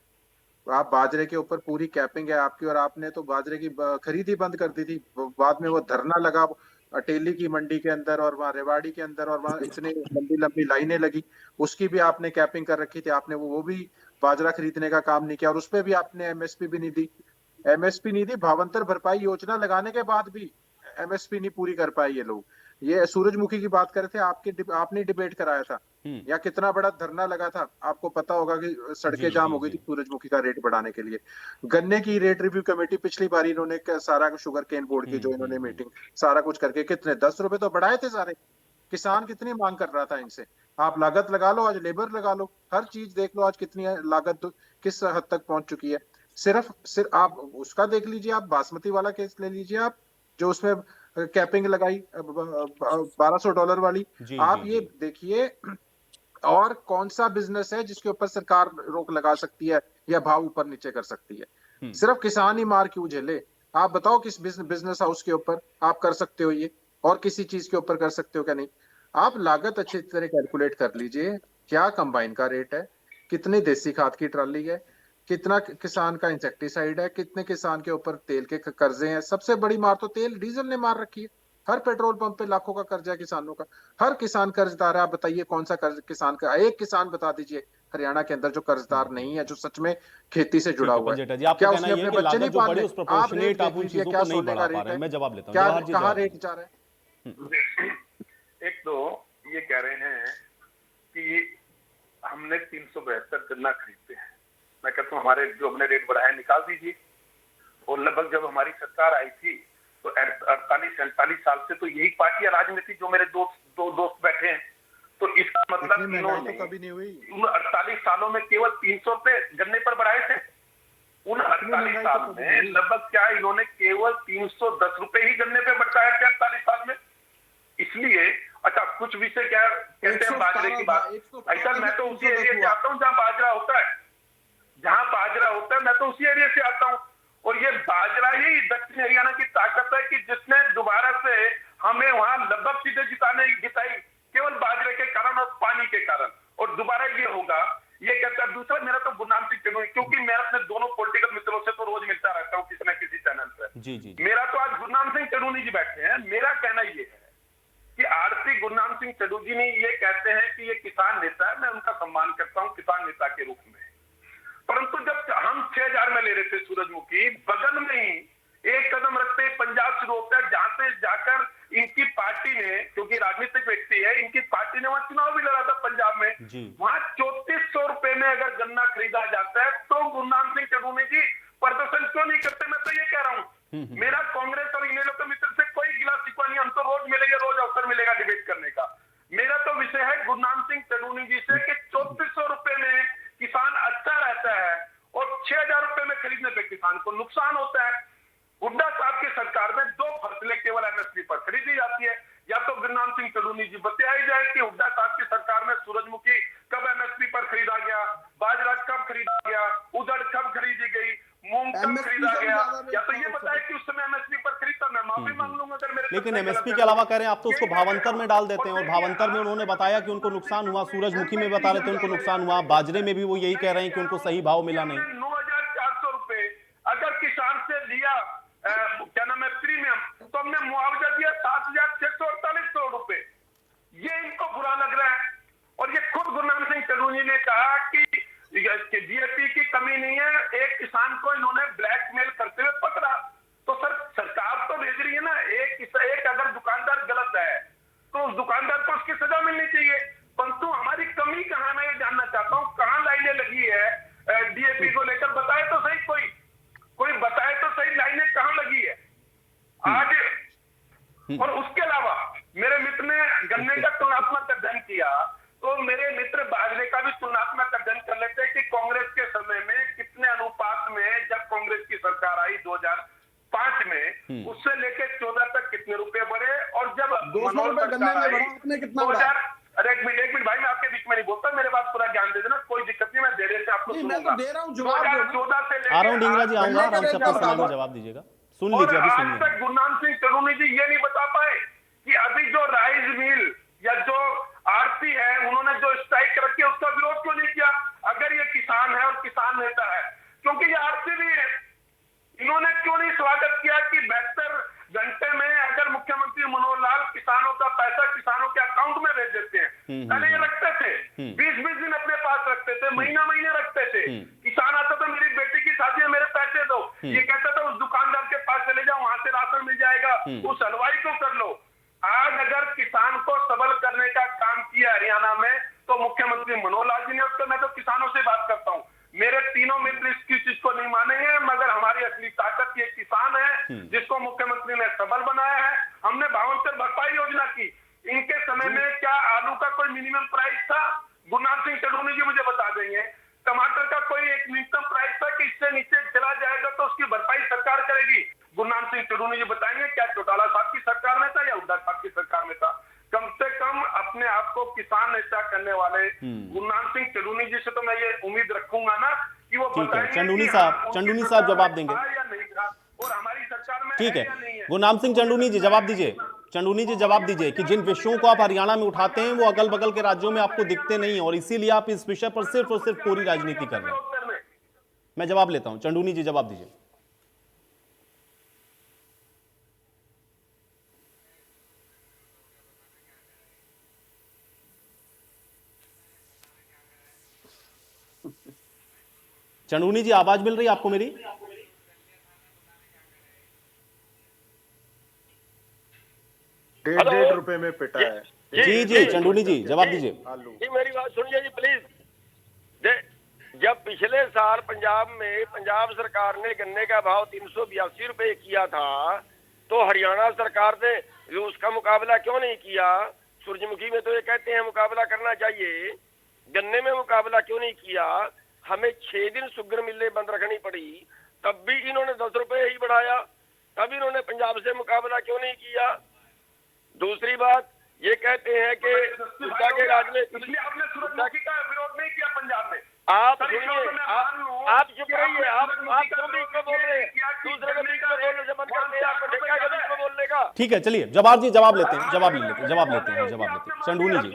आप बाजरे के ऊपर पूरी कैपिंग है आपकी और आपने तो बाजरे की खरीद ही बंद कर दी थी। बाद में वो धरना लगा, अटेली की मंडी के अंदर और वहाँ रेवाड़ी के अंदर, और वहाँ इतनी लंबी लंबी लाइनें लगी, उसकी भी आपने कैपिंग कर रखी थी, आपने वो भी बाजरा खरीदने का काम नहीं किया, और उस पर भी आपने एमएसपी भी नहीं दी। एमएसपी नहीं दी, भावांतर भरपाई योजना लगाने के बाद भी एमएसपी नहीं पूरी कर पाए ये लोग। ये सूरजमुखी की बात कर रहे थे, आपने डिबेट कराया था, या कितना बड़ा धरना लगा था, आपको पता होगा कि सड़कें जाम हो गई थी सूरजमुखी का रेट बढ़ाने के लिए। गन्ने की रेट रिव्यू कमेटी पिछली बार इन्होंने सारा शुगर केन बोर्ड की जो इन्होंने मीटिंग सारा कुछ करके कितने 10 रुपए तो बढ़ाए थे सारे। किसान कितनी मांग कर रहा था इनसे, आप लागत लगा लो, आज लेबर लगा लो, हर चीज देख लो आज कितनी लागत किस हद तक पहुंच चुकी है। सिर्फ आप उसका देख लीजिए, आप बासमती वाला केस ले लीजिए, आप जो उसमें कैपिंग लगाई $1200 वाली, आप ये देखिए और कौन सा बिजनेस है जिसके ऊपर सरकार रोक लगा सकती है या भाव ऊपर नीचे कर सकती है। सिर्फ किसान ही मार क्यों झेले, आप बताओ किस बिजनेस हाउस के ऊपर आप कर सकते हो ये, और किसी चीज के ऊपर कर सकते हो क्या? नहीं। आप लागत अच्छी तरह कैलकुलेट कर लीजिए, क्या कंबाइन का रेट है, कितनी देसी खाद की ट्राली है, कितना किसान का इंसेक्टिसाइड है, कितने किसान के ऊपर तेल के कर्जे हैं। सबसे बड़ी मार तो तेल डीजल ने मार रखी है, हर पेट्रोल पंप पे लाखों का कर्जा है किसानों का, हर किसान कर्जदार है। आप बताइए कौन सा कर्ज किसान का, एक किसान बता दीजिए हरियाणा के अंदर जो कर्जदार नहीं है, जो सच में खेती से जुड़ा हुआ है। क्या उसने अपने बच्चे नहीं पाले? आप रेट देख लीजिए, क्या सोने का रेट है, मैं जवाब लेता क्या हूं, कहाँ रेट जा रहा है। एक तो ये कह रहे हैं कि हमने 372 गन्ना खरीदते हैं। मैं कहता हूँ हमारे जो हमने रेट बढ़ाया निकाल दीजिए। और लगभग जब हमारी सरकार आई थी तो 48-47 साल से तो यही पार्टी राज में थी, जो मेरे दो दोस्त बैठे हैं। तो इसका मतलब इन्होंने कभी नहीं हुई। 48 सालों में केवल 300 रुपए गन्ने पर बढ़ाए थे। उन 48 साल में लगभग क्या इन्होंने केवल 310 रुपए ही गन्ने पे बढ़ाया थे 48 साल में। इसलिए अच्छा कुछ विषय क्या कहते हैं बाजरे की बात, ऐसा मैं तो उसी एरिया से आता हूँ जहाँ बाजरा होता है, मैं तो उसी एरिया से आता हूँ। और ये बाजरा ही दक्षिण हरियाणा की ताकत है कि जिसने दोबारा से हमें वहां लगभग सीधे जिताई केवल बाजरे के कारण और पानी के कारण। और दोबारा ये होगा ये कहता है। दूसरा मेरा तो गुरनाम सिंह चन्नू, क्योंकि मैं अपने दोनों पॉलिटिकल मित्रों से तो रोज मिलता रहता हूँ किसी न किसी चैनल पर। मेरा तो आज गुरनाम सिंह चन्नू जी बैठे हैं। मेरा कहना ये है कि आरती गुरनाम सिंह चन्नू जी ने ये कहते हैं कि ये किसान नेता है, मैं उनका सम्मान करता हूँ किसान नेता के रूप में। परंतु जब हम 6000 में ले रहे थे सूरजमुखी, बगल में ही एक कदम रखते ही पंजाब शुरू होता है, जहां से जाकर इनकी पार्टी ने, क्योंकि राजनीतिक व्यक्ति है, इनकी पार्टी ने वहां चुनाव भी लड़ा था पंजाब में। वहां 3400 रुपए में अगर गन्ना खरीदा जाता है तो गुरनाम सिंह चन्नू जी प्रदर्शन क्यों नहीं करते? मैं तो ये कह रहा हूँ। मेरा कांग्रेस और इन लोगों मित्र से कोई गिला शिकवा नहीं, हम तो रोज मिलेंगे, रोज अवसर मिलेगा डिबेट करने का। मेरा तो विषय है गुरनाम सिंह चन्नू जी से कि 3400 रुपए में किसान अच्छा रहता है और 6000 रुपए में खरीदने पे किसान को नुकसान होता है। हुड्डा साहब की सरकार में 2 फसलें केवल एमएसपी पर खरीदी जाती है। या तो गुरनाम सिंह चन्नू जी बताई जाए कि हुड्डा साहब की सरकार में सूरजमुखी कब एमएसपी पर खरीदा गया, बाजरा कब खरीदा गया, उड़द कब खरीदी गई, मूंग कब खरीदा गया, या तो ये बताए कि उस समय एमएसपी पर खरीदता। मैं माफी मांग लूंगा अगर मेरे। लेकिन एमएसपी के अलावा कह रहे हैं आप तो उसको भावांतर में डाल देते हैं, और भावांतर में उन्होंने बताया कि उनको नुकसान हुआ, सूरजमुखी में बता रहे थे उनको नुकसान हुआ, बाजरे में भी वो यही कह रहे हैं कि उनको सही भाव मिला नहीं। 9400 रुपए अगर किसान से लिया क्या नाम है प्रीमियम, तो हमने मुआवजा दिया 7648 रुपए। ये इनको बुरा लग रहा है। और ये खुद गुरनाम सिंह चन्नू जी ने कहा कि जीएसटी की कमी नहीं है, एक किसान को इन्होंने ब्लैकमेल करते हुए पकड़ा। तो सर सरकार तो भेज रही है ना, एक अगर दुकानदार गलत है तो उस दुकानदार को उसकी सजा मिलनी चाहिए। परंतु हमारी कमी कहाँ, मैं ये जानना चाहता हूँ, कहाँ लाइनें लगी है डीएपी को लेकर? बताए तो सही, कोई बताए तो सही लाइनें कहाँ लगी है आज। और उसके अलावा मेरे मित्र ने गन्ने का तुलनात्मक अध्ययन किया, तो मेरे मित्र बाजरे का भी तुलनात्मक अध्ययन कर लेते हैं कि कांग्रेस के समय में कितने अनुपात में, जब कांग्रेस की सरकार आई 2005 में, उससे लेकर 14 तक कितने रुपए बढ़े, और जब 200 रुपए गन्ने में बढ़ा, आपने कितना बढ़ा? अरे एक मिनट भाई, मैं आपके बीच में नहीं बोलता, मेरे बात पूरा ज्ञान दे देना, कोई दिक्कत नहीं, मैं देर से आपको मैं तो दे रहा हूँ जवाब। 2014 से आ रहा हूँ डींगरा जी, आऊंगा आराम से अपने सवाल का जवाब दीजिएगा। सुन लीजिए, अभी सुनिए। आज तक गुरनाम सिंह चन्नू जी ये नहीं बता पाए कि अभी जो राइस मिल या जो आरती है उन्होंने जो स्ट्राइक रखी है उसका विरोध क्यों नहीं किया? अगर ये किसान है और किसान नेता है, क्योंकि ये आरती भी है, इन्होंने क्यों नहीं स्वागत किया कि 72 घंटे में अगर मुख्यमंत्री मनोहर पहले ये रखते थे, 20-20 दिन अपने पास रखते थे, महीना महीने रखते थे। किसान आता तो मेरी बेटी की शादी है, मेरे पैसे दो, ये कहता था उस दुकानदार के पास चले जाओ, वहां से राशन मिल जाएगा, उस हलवाई को कर लो। आज अगर किसान को सबल करने का काम किया हरियाणा में तो मुख्यमंत्री मनोहर लाल जी ने, उसको मैं तो किसानों से बात करता हूँ, मेरे तीनों मित्र इसकी चीज को नहीं मानेंगे, मगर हमारी असली ताकत ये किसान है जिसको मुख्यमंत्री ने सबल बनाया है। हमने भावांतर भरपाई योजना की, इनके समय में क्या आलू का कोई मिनिमम प्राइस था? गुरनाम सिंह चढ़ूनी जी मुझे बता देंगे। टमाटर का कोई एक न्यूनतम प्राइस था कि इससे नीचे चला जाएगा तो उसकी भरपाई सरकार करेगी? गुरनाम सिंह चढ़ूनी जी बताएंगे क्या चौटाला साहब की सरकार में था या हुड्डा साहब की सरकार में था? कम से कम अपने आप को किसान नेता करने वाले गुरनाम सिंह चढ़ूनी जी से तो मैं ये उम्मीद रखूंगा ना कि वो बताएंगे चंदूनी कि साहब, हाँ, चंदूनी उनकी साहब सरकार जवाब में देंगे। था या नहीं था, और हमारी सरकार में ठीक है है, या नहीं है। गुरनाम सिंह चंडूनी जी जवाब दीजिए। चंडूनी जी जवाब दीजिए कि जिन विषयों को आप हरियाणा में उठाते हैं वो अगल बगल के राज्यों में आपको दिखते नहीं और इसीलिए आप इस विषय पर सिर्फ और सिर्फ पूरी राजनीति कर रहे हैं। मैं जवाब लेता हूं, चंडूनी जी जवाब दीजिए। चंडूनी जी आवाज मिल रही है आपको मेरी? डेढ़ रुपए में पिटा है। जी जी चंडूनी जी जवाब दीजिए। आलू जी मेरी बात सुनिए जी प्लीज। जब पिछले साल पंजाब में पंजाब सरकार ने गन्ने का भाव 382 रुपए किया था तो हरियाणा सरकार ने उसका मुकाबला क्यों नहीं किया? सूरजमुखी में तो ये कहते हैं मुकाबला करना चाहिए, गन्ने में मुकाबला क्यों नहीं किया? हमें 6 दिन शुगर मिलें बंद रखनी पड़ी, तब भी इन्होंने 10 रुपए ही बढ़ाया, तब इन्होंने पंजाब से मुकाबला क्यों नहीं किया? दूसरी बात ये कहते हैं कि हुड्डा के राज में इसलिए आपने सूरजमुखी का विरोध नहीं किया पंजाब में। आप सुनिए, आप चुप रहिए, आप क्यों बीच में बोल रहे हैं? दूसरे के बीच में बोलने से बंद करते हैं, आपको ठेका है बीच में बोलने का। ठीक है चलिए जवाब जी जवाब लेते हैं, जवाब लेते हैं।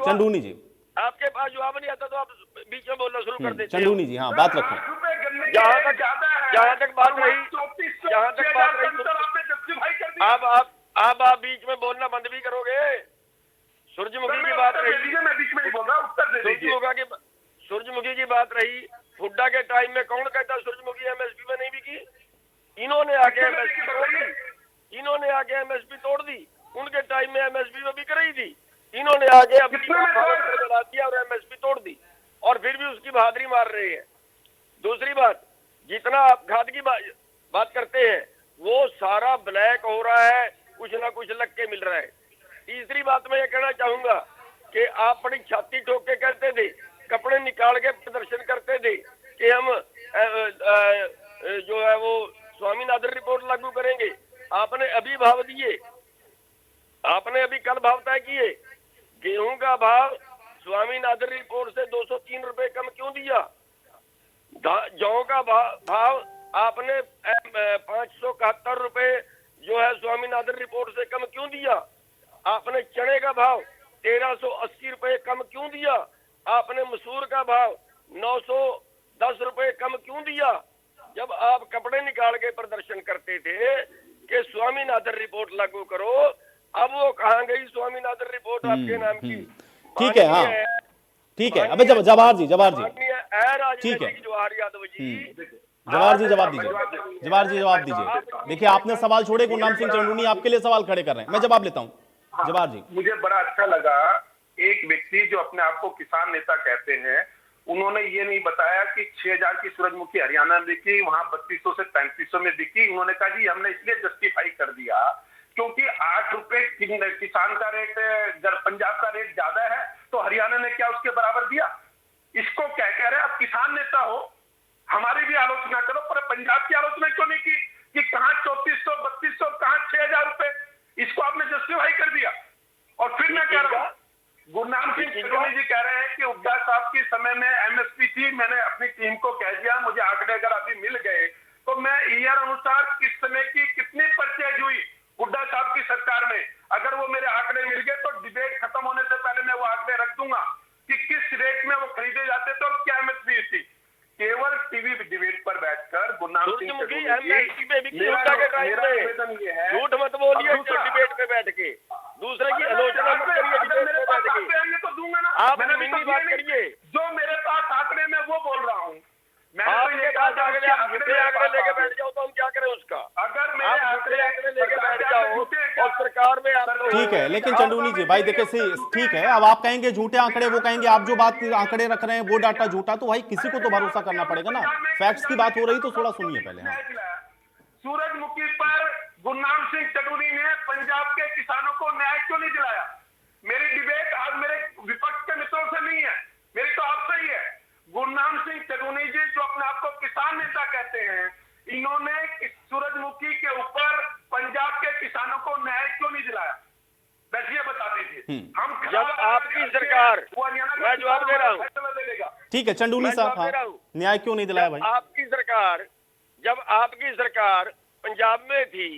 चंडूनी जी आपके पास जवाब नहीं आता तो आप बीच में बोलना शुरू कर देते हैं। चंडूनी जी हाँ बात रखें। जहाँ तक बात रही आप बीच में बोलना बंद भी करोगे? सूरजमुखी की बात रही, मैं बीच में नहीं बोल रहा, उत्तर दे दीजिए। सूरजमुखी की बात रही, हुड्डा के टाइम में कौन कहता सूरजमुखी एमएसपी में नहीं बिकी? इन्होंने आके एमएसपी तोड़ दी, इन्होंने आके एमएसपी तोड़ दी। उनके टाइम में एमएसपी में बिक रही थी, इन्होंने आगे अपनी बढ़ा दिया और एमएसपी तोड़ दी और फिर भी उसकी बहादुरी मार रहे हैं। दूसरी बात, जितना आप खाद की बात करते हैं वो सारा ब्लैक हो रहा है, कुछ ना कुछ लग के मिल रहा है। तीसरी बात मैं ये कहना चाहूंगा कि आप बड़ी छाती ठोक के कहते थे, कपड़े निकाल के प्रदर्शन करते थे कि हम जो है वो स्वामीनाथन रिपोर्ट लागू करेंगे। आपने अभी भाव दिए, आपने अभी कल भाव तय किए। गेहूं का भाव स्वामीनाथन रिपोर्ट से 203 रुपए कम क्यों दिया? जौ का भाव आपने 571 रुपए जो है स्वामीनाथन रिपोर्ट से कम क्यों दिया? आपने चने का भाव 1380 रुपए कम क्यों दिया? आपने मसूर का भाव 910 रुपए कम क्यों दिया? जब आप कपड़े निकाल के प्रदर्शन करते थे कि स्वामीनाथन रिपोर्ट लागू करो, अब वो कहाँ गई स्वामीनाथन रिपोर्ट आपके नाम की? ठीक है, हाँ ठीक है। अबे जवाहर जी ठीक है, जवाहर यादव जी जवाहर जी जवाब दीजिए। देखिए आपने सवाल छोड़े, गुरनाम सिंह चंडूनी आपके लिए सवाल खड़े कर रहे हैं, मैं जवाब लेता हूँ। जवाहर जी मुझे बड़ा अच्छा लगा, एक व्यक्ति जो अपने आप को किसान नेता कहते हैं उन्होंने ये नहीं बताया कि 6000 की सूरजमुखी हरियाणा में बिकी, वहां 3200 से 3500 में बिकी। उन्होंने कहा जी हमने इसलिए जस्टिफाई कर दिया क्योंकि 8 रुपए किसान का रेट, अगर पंजाब का रेट ज्यादा है तो हरियाणा ने क्या उसके बराबर दिया? इसको क्या कह रहे हैं? आप किसान नेता हो, हमारी भी आलोचना करो, पर पंजाब की आलोचना क्यों नहीं की कि कहां 3400, 3200, कहां 6000 रुपए? इसको आपने जस्टिफाई कर दिया। और फिर मैं कह रहा हूं, गुरनाम सिंह चंडूनी जी कह रहे हैं कि हुड्डा साहब के समय में एमएसपी थी, मैंने अपनी टीम को कह दिया, मुझे आंकड़े अगर अभी मिल गए तो मैं ईयर अनुसार किस समय की कितनी परचेज हुई हुड्डा साहब की सरकार में, अगर वो मेरे आंकड़े मिल गए तो डिबेट खत्म होने से पहले मैं वो आंकड़े रख दूंगा कि किस रेट में वो खरीदे जाते थे और क्या एमएसपी थी। केवल टीवी डिबेट पर बैठकर गुरनाम सिंह झूठ मत बोलिए डिबेट पे बैठ के, दूसरे की आलोचना मत करिए डिबेट पे बैठ के। आप जमीनी बात करिए। जो मेरे पास आंकड़े में वो बोल रहा हूँ। आपके पास आंकड़े, आप झूठे आंकड़े लेके बैठ जाओ तो हम क्या करें उसका? अगर आप झूठे आंकड़े लेके बैठ जाओ और सरकार में आप ठीक है, लेकिन चंदूनी जी भाई देखिए ठीक है, अब आप कहेंगे झूठे आंकड़े, वो कहेंगे आप जो बात आंकड़े रख रहे हैं वो डाटा झूठा, तो भाई किसी को तो भरोसा करना पड़ेगा ना। फैक्ट्स की बात हो रही तो थोड़ा सुनिए पहले। हाँ, सूरजमुखी पर गुरनाम सिंह चडूरी ने पंजाब के किसानों को न्याय क्यों नहीं दिलाया? मेरी डिबेट आज मेरे विपक्ष के मित्रों से नहीं है, मेरी तो आपसे ही है। गुरनाम सिंह चडूरी जी जो अपने आप को किसान नेता कहते हैं, इन्होंने सूरजमुखी के ऊपर पंजाब के किसानों को न्याय क्यों नहीं दिलाया? बस ये बता दीजिए। हम जब आपकी सरकार, मैं जवाब दे रहा हूँ, ठीक है चंदूनी साहब, हाँ, न्याय क्यों नहीं दिलाया भाई? जब आपकी सरकार पंजाब में थी,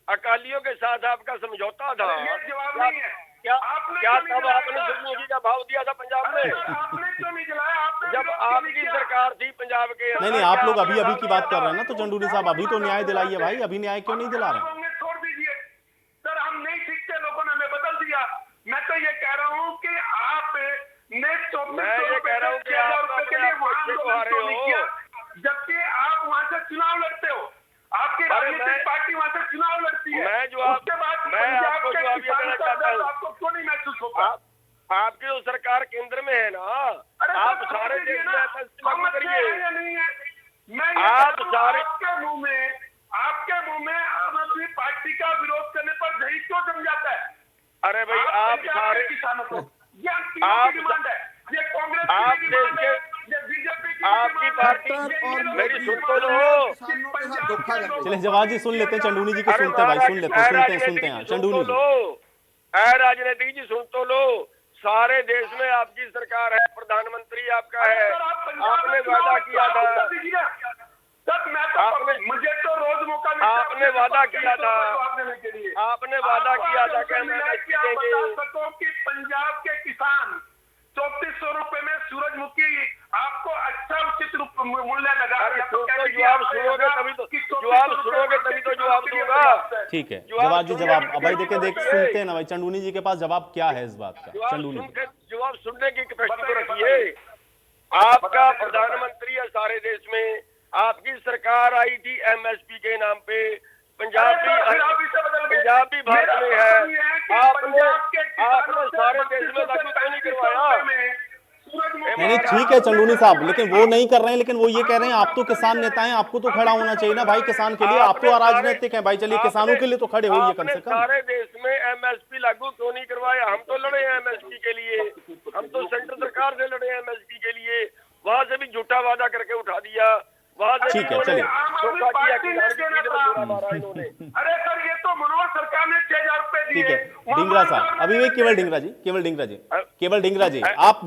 अकालियों के साथ आपका समझौता था, जवाब नहीं है। क्या तब आपने सूरजमुखी का भाव दिया था पंजाब में? आपने क्यों नहीं दिलाया? जब आपकी सरकार थी पंजाब के, नहीं, आप लोग अभी की बात कर रहे हैं ना, तो चंदूनी साहब अभी तो न्याय दिलाइए भाई, अभी न्याय क्यों नहीं दिला रहे? छोड़ दीजिए सर, हम नहीं सीखते, लोगों ने हमें बदल दिया। मैं तो ये कह रहा हूँ कि आप ने 2400 रुपए के लिए वहां, जबकि आप वहां से चुनाव लड़ते हो, आपकी राजनीतिक पार्टी वहां से चुनाव लड़ती है। उसके बाद पंजाब के किसानों का दर्द आपको क्यों नहीं महसूस होगा? आपकी जो सरकार केंद्र में है ना, आप सारे देश में एमएसपी लागू करिए। नहीं है, मैं आप सारे आपके मुंह में आम आदमी पार्टी का विरोध करने पर दही क्यों जम जाता है? अरे भाई आप सारे किसानों को, ये डिमांड है, ये कांग्रेस आप की देश डिमांड के, है, ये बीजेपी की आपकी पार्टी, मेरी सुन तो लो। चलिए जवाब जी सुन लेते हैं, चंदूनी जी को सुनते हैं भाई, सुनते हैं चंदूनी जी। राजनीतिक जी सुन तो लो, सारे देश में आपकी सरकार है, प्रधानमंत्री आपका है, आपने वादा किया था, मुझे तो रोज मौका मिलता है, आपने वादा किया था, आपने वादा किया था कि हम कि पंजाब के किसान 3400 रुपए में सूरजमुखी आपको अच्छा उचित मूल्य लगा। जवाब सुनोगे तभी तो जवाब दूंगा। ठीक है, जवाब जी जवाब भाई सुनते हैं ना भाई, चंदूनी जी के पास जवाब क्या है इस बात का? चंदूनी जवाब सुनने की कैपेसिटी तो रखिए। आपका प्रधानमंत्री है सारे देश में, आपकी सरकार आई थी एमएसपी के नाम पे, पंजाबी भाषा में है, आपने सारे देश में लागू क्यों नहीं करवाया? नहीं ठीक है चंदूनी साहब, लेकिन वो नहीं कर रहे हैं, लेकिन वो ये कह रहे हैं आप तो किसान नेता हैं, आपको तो खड़ा होना चाहिए ना भाई किसान के लिए, आप तो अराजनीतिक हैं भाई, चलिए किसानों के लिए तो खड़े होइए कम से कम। सारे देश में एमएसपी लागू क्यों नहीं करवाया? हम तो लड़े हैं एमएसपी के लिए, हम तो सेंट्रल सरकार से लड़े हैं एमएसपी के लिए, वहां से भी झूठा वादा करके उठा दिया, वहां से ठीक है चलिए। अरे सर ये तो मनोहर सरकार ने 6000 रुपए दिए। ठीक है ढींगरा साहब, अभी केवल ढींगरा जी, आप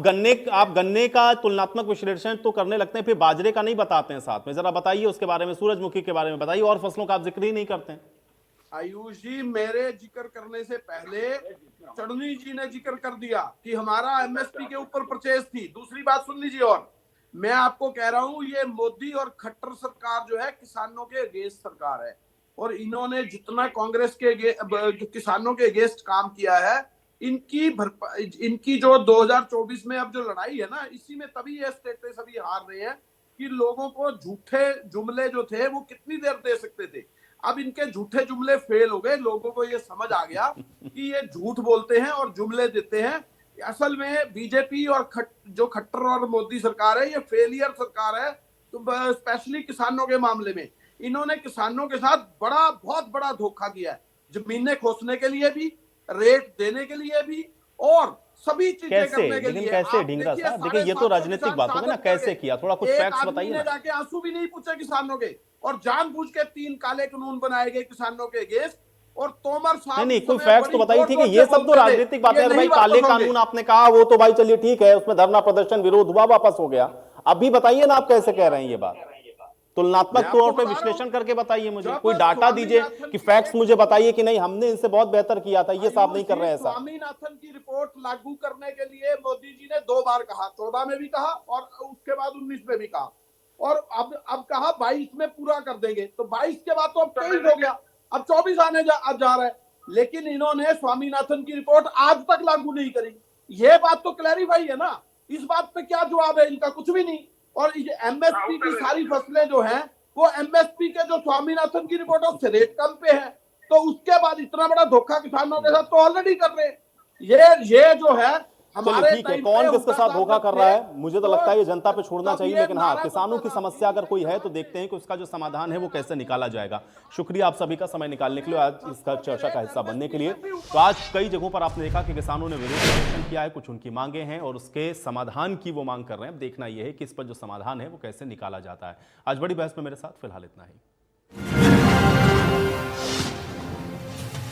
गन्ने का तुलनात्मक विश्लेषण तो करने लगते हैं, फिर बाजरे का नहीं बताते हैं साथ में, जरा बताइए उसके बारे में, सूरजमुखी के बारे में बताइए, और फसलों का आप जिक्र ही नहीं करते हैं। आयुष जी, मेरे जिक्र करने से पहले चडनी जी ने जिक्र कर दिया कि हमारा एमएसपी के ऊपर परचेज थी। दूसरी बात सुन लीजिए, और मैं आपको कह रहा हूं ये मोदी और खट्टर सरकार जो है किसानों के अगेंस्ट सरकार है, और इन्होंने जितना कांग्रेस के किसानों के अगेंस्ट काम किया है, इनकी जो 2024 में अब जो लड़ाई है ना, इसी में तभी ये स्टेटस अभी हार रहे हैं कि लोगों को झूठे जुमले जो थे वो कितनी देर दे सकते थे। अब इनके झूठे जुमले फेल हो गए, लोगों को ये समझ आ गया कि ये झूठ बोलते हैं और जुमले देते हैं। असल में बीजेपी और जो खट्टर और मोदी सरकार है, ये फेलियर सरकार है, तो स्पेशली किसानों के मामले में इन्होंने किसानों के साथ बहुत बड़ा धोखा किया है, जमीनें खोसने के लिए भी, रेट देने के लिए भी, और सभी चीजें करने के लिए। कैसे ढींगरा साहब, देखिए ये तो राजनीतिक बात होगी ना, कैसे किया, थोड़ा कुछ फैक्ट्स बताइए ना। जाके आंसू भी नहीं पूछे किसानों के, और जानबूझ के 3 काले कानून बनाए गए किसानों के अगेंस्ट, और तोमर साहब नहीं कोई फैक्ट्स तो बताइए। ठीक है, ये सब तो राजनीतिक बातें हैं भाई, काले कानून आपने कहा वो तो भाई चलिए ठीक है, उसमें धरना प्रदर्शन विरोध हुआ, वापस हो गया। अभी बताइए ना आप कैसे कह रहे हैं ये बात, तुलनात्मक तौर पे विश्लेषण करके बताइए मुझे, कोई डाटा दीजिए कि फैक्ट्स मुझे बताइए कि नहीं हमने इनसे बहुत बेहतर किया था, ये साहब नहीं कर रहे हैं ऐसा। स्वामीनाथन की रिपोर्ट लागू करने के लिए मोदी जी ने 2 बार कहा, 14 में भी कहा और उसके बाद 19 में भी कहा, और अब कहा 22 में पूरा कर देंगे। तो 22 के बाद तो अब 23 हो गया, अब 24 आने जा रहा है, लेकिन इन्होंने स्वामीनाथन की रिपोर्ट आज तक लागू नहीं करी। ये बात तो क्लैरिफाई है ना इस बात पे क्या जवाब है इनका? कुछ भी नहीं। और एमएसपी की सारी फसलें जो हैं वो एमएसपी के जो स्वामीनाथन की रिपोर्ट है उससे रेट कम पे है, तो उसके बाद इतना बड़ा धोखा किसानों के साथ तो ऑलरेडी कर रहे हैं। ये जो है चलिए ठीक है, कौन किसके साथ धोखा कर रहा है मुझे तो लगता है ये जनता पे छोड़ना चाहिए, लेकिन हाँ, किसानों की समस्या अगर कोई है तो देखते हैं कि उसका जो समाधान है वो कैसे निकाला जाएगा। शुक्रिया आप सभी का समय निकालने के लिए, आज इसका चर्चा का हिस्सा बनने के लिए। तो आज कई जगहों पर आपने देखा कि किसानों ने विरोध प्रदर्शन किया है, कुछ उनकी मांगे हैं और उसके समाधान की वो मांग कर रहे हैं। अब देखना यह है कि इस पर जो समाधान है वो कैसे निकाला जाता है। आज बड़ी बहस में मेरे साथ फिलहाल इतना ही।